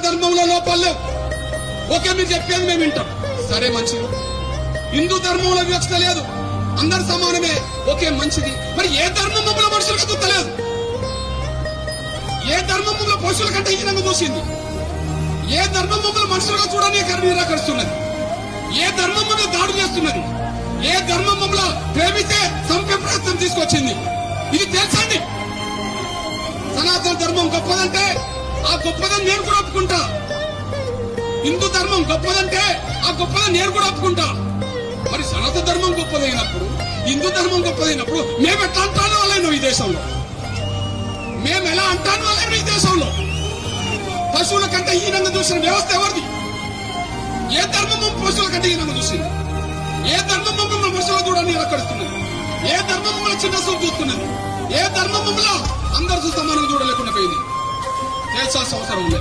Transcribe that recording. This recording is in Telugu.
ధర్మంలో లోపాలు లేవు. ఓకే, మీరు చెప్పేది మేము వింటాం, సరే మంచిది. హిందూ ధర్మంలో వివక్షత లేదు, అందరు సమానమే, ఓకే మంచిది. మరి ఏ ధర్మం మమ్మల్ని మనుషులకు గుర్తలేదు? ఏ ధర్మం మమ్మల్ని పశువుల కంటే హీనంగా చూసింది? ఏ ధర్మం మమ్మల్ని మనుషులుగా చూడని నిరాకరిస్తున్నది? ఏ ధర్మం మమ్మల్ని దాడి చేస్తున్నది? ఏ ధర్మం మమ్మల్ని ప్రేమిస్తే సంపే ప్రయత్నం తీసుకొచ్చింది? ఇది తెలుసండి. సనాతన ధర్మం గొప్పదంటే ఆ గొప్పదని నేను కూడా ఒప్పుకుంటా. హిందూ ధర్మం గొప్పదంటే ఆ గొప్పదని నేను కూడా ఒప్పుకుంటా. మరి సనాతన ధర్మం గొప్పదైనప్పుడు, హిందూ ధర్మం గొప్పదైనప్పుడు మేము ఎట్లా అంటాను వాళ్ళను ఈ దేశంలో? మేము ఎలా అంటాను వాళ్ళను ఈ దేశంలో? పశువుల కంటే హీనంగా చూసిన వ్యవస్థ ఎవరిది? ఏ ధర్మం పశువుల కంటే హీనంగా చూసింది? ఏ ధర్మం మమ్మల్ని మనుషులు చూడని నిరాకరిస్తున్నది? ఏ ధర్మం మమ్మల్ని చిన్న చూపు చూస్తున్నది? ఏ ధర్మం మమ్మల్ని అందరూ సమానంగా చూడలేకుండా పోయింది? తేల్చాల్సిన అవసరం ఉంది.